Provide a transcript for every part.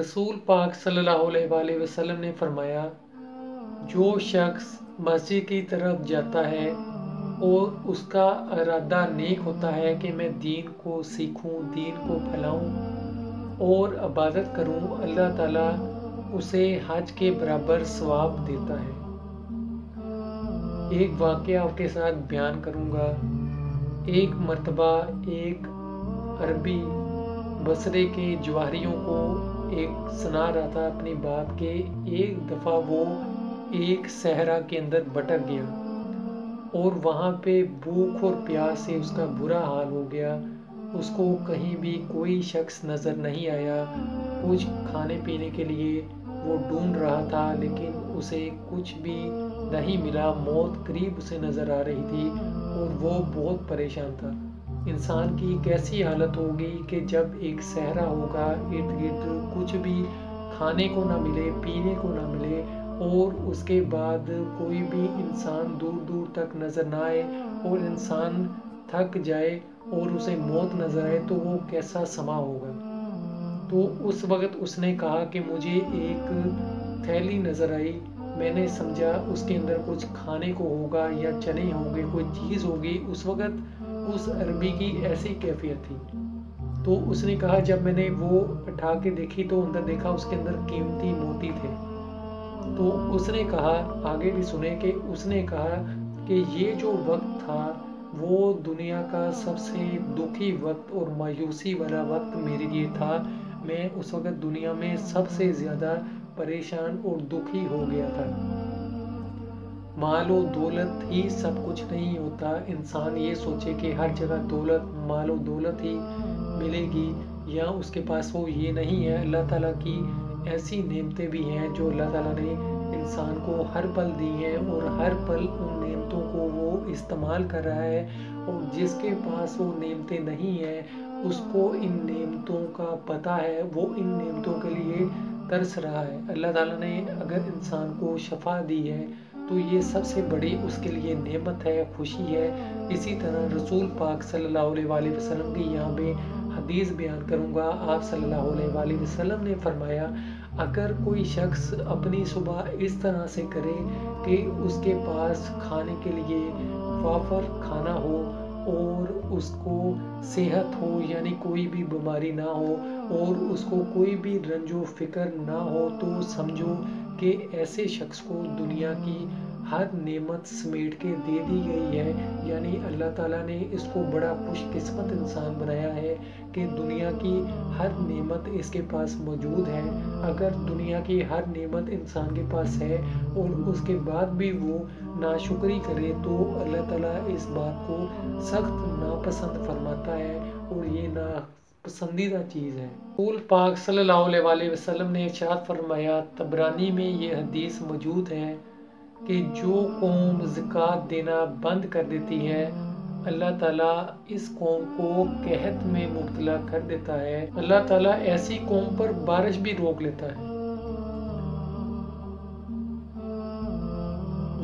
रसूल पाक सल्लल्लाहु अलैहि वसल्लम ने फरमाया, जो शख्स मस्जिद की तरफ जाता है और उसका इरादा नेक होता है कि मैं दीन को सीखूं, दीन को फैलाऊं और इबादत करूं, अल्लाह ताला उसे हज के बराबर सवाब देता है। एक वाक़या आपके साथ बयान करूंगा। एक मर्तबा एक अरबी बसरे के जवाहरियों को एक सुना रहा था अपनी बात के एक दफ़ा वो एक सहरा के अंदर भटक गया और वहाँ पे भूख और प्यास से उसका बुरा हाल हो गया। उसको कहीं भी कोई शख्स नज़र नहीं आया। कुछ खाने पीने के लिए वो ढूंढ रहा था लेकिन उसे कुछ भी नहीं मिला। मौत करीब उसे नज़र आ रही थी और वो बहुत परेशान था। इंसान की कैसी हालत होगी कि जब एक सहरा होगा, इर्द गिर्द कुछ भी खाने को ना मिले, पीने को ना मिले और उसके बाद कोई भी इंसान दूर दूर तक नज़र ना आए और इंसान थक जाए और उसे मौत नज़र आए, तो वो कैसा समा होगा। तो उस वक्त उसने कहा कि मुझे एक थैली नज़र आई। मैंने समझा उसके अंदर कुछ खाने को होगा या चने होंगे, कोई चीज़ होगी। उस वक्त उस अरबी की ऐसी कैफियत थी। तो उसने कहा, जब मैंने वो उठा के देखी तो अंदर देखा उसके अंदर कीमती मोती थे। तो उसने कहा, आगे भी सुने कि उसने कहा कि ये जो वक्त था वो दुनिया का सबसे दुखी वक्त और मायूसी वाला वक्त मेरे लिए था। मैं उस वक्त दुनिया में सबसे ज़्यादा परेशान और दुखी हो गया था। मालो दौलत ही सब कुछ नहीं होता। इंसान ये सोचे कि हर जगह दौलत, मालो दौलत ही मिलेगी या उसके पास वो ये नहीं है। अल्लाह ताला की ऐसी नेमतें भी हैं जो अल्लाह ताला ने इंसान को हर पल दी हैं और हर पल उन नेमतों को वो इस्तेमाल कर रहा है। और जिसके पास वो नेमतें नहीं हैं उसको इन नेमतों का पता है, वो इन नेमतों के लिए तरस रहा है। अल्लाह ताला ने अगर इंसान को शफा दी है तो ये सबसे बड़ी उसके लिए नेमत है, खुशी है। इसी तरह रसूल पाक सल्लल्लाहु अलैहि वसल्लम की यहाँ पे हदीस बयान करूँगा। आप सल्लल्लाहु अलैहि वसल्लम ने फरमाया, अगर कोई शख्स अपनी सुबह इस तरह से करे कि उसके पास खाने के लिए वाफर खाना हो और उसको सेहत हो, यानी कोई भी बीमारी ना हो और उसको कोई भी रंजो फिक्र ना हो, तो समझो कि ऐसे शख्स को दुनिया की हर नेमत समेट के दे दी गई है। यानी अल्लाह ताला ने इसको बड़ा खुशकिस्मत इंसान बनाया है कि दुनिया की हर नेमत इसके पास मौजूद है। अगर दुनिया की हर नेमत इंसान के पास है और उसके बाद भी वो नाशुक्री करे तो अल्लाह ताला इस बात को सख्त नापसंद फरमाता है और ये ना पसंदीदा चीज़ है। रसूल पाक सल्लल्लाहु अलैहि वसल्लम ने इरशाद फरमाया, तबरानी में ये हदीस मौजूद है कि जो कौम ज़कात देना बंद कर देती है, अल्लाह ताला इस कौम को कहत में मुब्तला कर देता है। अल्लाह ताला ऐसी कौम पर बारिश भी रोक लेता है।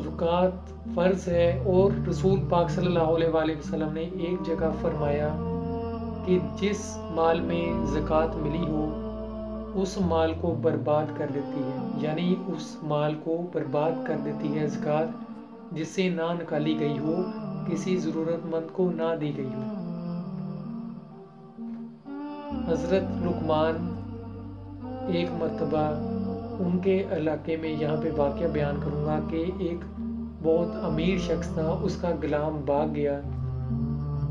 ज़कात फ़र्ज है और रसूल पाक सल्लल्लाहु अलैहि वसल्लम ने एक जगह फरमाया कि जिस माल में ज़कात मिली हो उस माल को बर्बाद कर देती है, यानी उस माल को बर्बाद कर देती है ज़कात, जिससे ना निकाली गई हो, किसी ज़रूरतमंद को ना दी गई हो। हज़रत लुकमान एक मर्तबा उनके इलाके में, यहाँ पे वाक़या बयान करूँगा कि एक बहुत अमीर शख्स था, उसका गुलाम भाग गया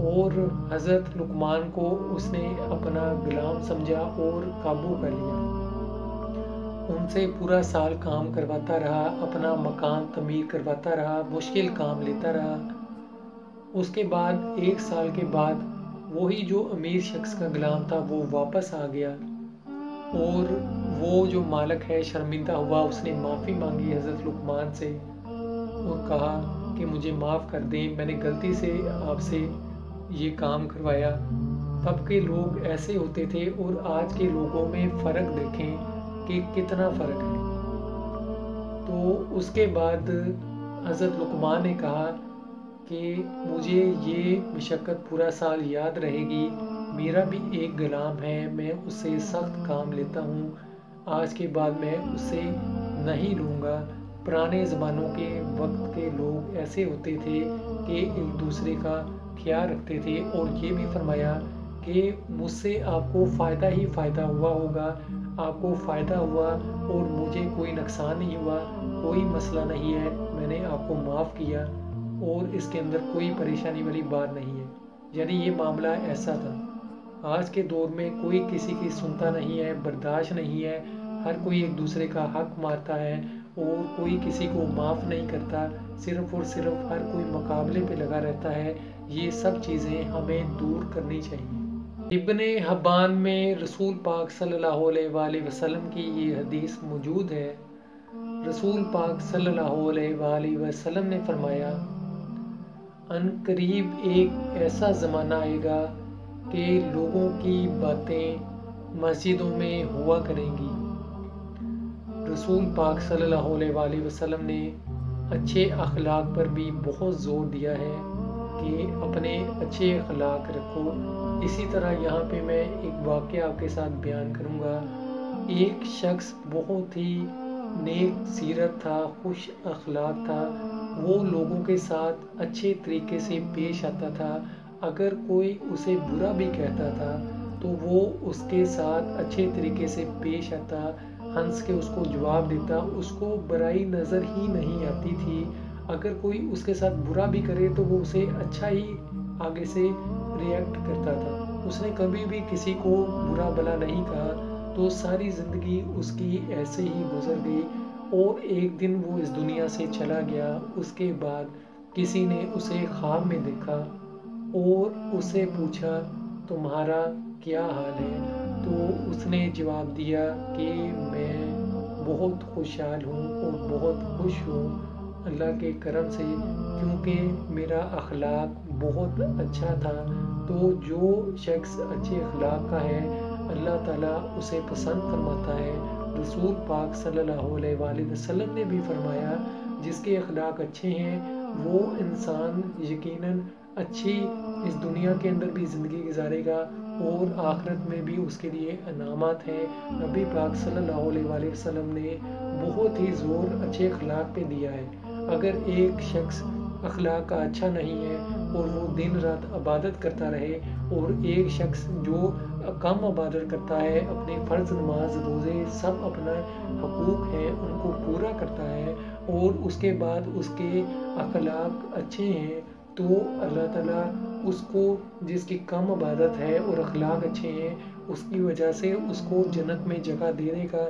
और हज़रत लुकमान को उसने अपना गुलाम समझा और काबू कर लिया। उनसे पूरा साल काम करवाता रहा, अपना मकान तमीर करवाता रहा, मुश्किल काम लेता रहा। उसके बाद एक साल के बाद वही जो अमीर शख्स का गुलाम था वो वापस आ गया और वो जो मालिक है शर्मिंदा हुआ। उसने माफ़ी मांगी हज़रत लुकमान से और कहा कि मुझे माफ़ कर दें, मैंने गलती से आपसे ये काम करवाया। तब के लोग ऐसे होते थे और आज के लोगों में फ़र्क देखें कि कितना फ़र्क है। तो उसके बाद हज़रत लुकमान ने कहा कि मुझे ये मशक्क़त पूरा साल याद रहेगी। मेरा भी एक गुलाम है, मैं उससे सख्त काम लेता हूँ। آج کے بعد میں اسے نہیں لوں گا۔ پرانے زمانوں کے وقت کے لوگ ایسے ہوتے تھے کہ ایک دوسرے کا خیال رکھتے تھے، اور یہ بھی فرمایا کہ مجھ سے آپ کو فائدہ ہی فائدہ ہوا ہوگا، آپ کو فائدہ ہوا اور مجھے کوئی نقصان نہیں ہوا، کوئی مسئلہ نہیں ہے، میں نے آپ کو معاف کیا اور اس کے اندر کوئی پریشانی والی بات نہیں ہے۔ یعنی یہ معاملہ ایسا تھا۔ آج کے دور میں کوئی کسی کی سنتا نہیں ہے، برداشت نہیں ہے، ہر کوئی ایک دوسرے کا حق مارتا ہے اور کوئی کسی کو معاف نہیں کرتا، صرف اور صرف ہر کوئی مقابلے پہ لگا رہتا ہے۔ یہ سب چیزیں ہمیں دور کرنی چاہیے۔ ابن حبان میں رسول پاک صلی اللہ علیہ وآلہ وسلم کی یہ حدیث موجود ہے۔ رسول پاک صلی اللہ علیہ وآلہ وسلم نے فرمایا، ان قریب ایک ایسا زمانہ آئے گا کہ لوگوں کی باتیں مسجدوں میں ہوا کریں گی۔ رسول پاک صلی اللہ علیہ وآلہ وسلم نے اچھے اخلاق پر بھی بہت زور دیا ہے کہ اپنے اچھے اخلاق رکھو۔ اسی طرح یہاں پہ میں ایک واقعہ آپ کے ساتھ بیان کروں گا۔ ایک شخص بہت ہی نیک سیرت تھا، خوش اخلاق تھا، وہ لوگوں کے ساتھ اچھے طریقے سے پیش آتا تھا۔ اگر کوئی اسے برا بھی کہتا تھا تو وہ اس کے ساتھ اچھے طریقے سے پیش آتا، ہنس کے اس کو جواب دیتا، اس کو برائی نظر ہی نہیں آتی تھی۔ اگر کوئی اس کے ساتھ برا بھی کرے تو وہ اسے اچھا ہی آگے سے ریئیکٹ کرتا تھا۔ اس نے کبھی بھی کسی کو برا بھلا نہیں کہا۔ تو ساری زندگی اس کی ایسے ہی گزر گئی اور ایک دن وہ اس دنیا سے چلا گیا۔ اس کے بعد کسی نے اسے خواب میں دیکھا اور اس سے پوچھا، تمہارا کیا حال ہے؟ تو اس نے جواب دیا کہ میں بہت خوشحال ہوں اور بہت خوش ہوں اللہ کے کرم سے، کیونکہ میرا اخلاق بہت اچھا تھا۔ تو جو شخص اچھے اخلاق کا ہے اللہ تعالیٰ اسے پسند فرماتا ہے۔ رسول پاک صلی اللہ علیہ وآلہ وسلم نے بھی فرمایا، جس کے اخلاق اچھے ہیں وہ انسان یقیناً اچھی اس دنیا کے اندر بھی زندگی گزارے گا اور آخرت میں بھی اس کے لیے انعامات ہیں۔ نبی پاک صلی اللہ علیہ وآلہ وسلم نے بہت ہی زور اچھے اخلاق پہ دیا ہے۔ اگر ایک شخص اخلاق کا اچھا نہیں ہے اور وہ دن رات عبادت کرتا رہے، اور ایک شخص جو کم عبادت کرتا ہے، اپنے فرض نماز روزے سب اپنا حقوق ہیں ان کو پورا کرتا ہے، اور اس کے بعد اس کے اخلاق اچھے ہیں، تو اللہ تعالیٰ اس کو، جس کی کم عبادت ہے اور اخلاق اچھے ہیں، اس کی وجہ سے اس کو جنت میں جگہ دینے کا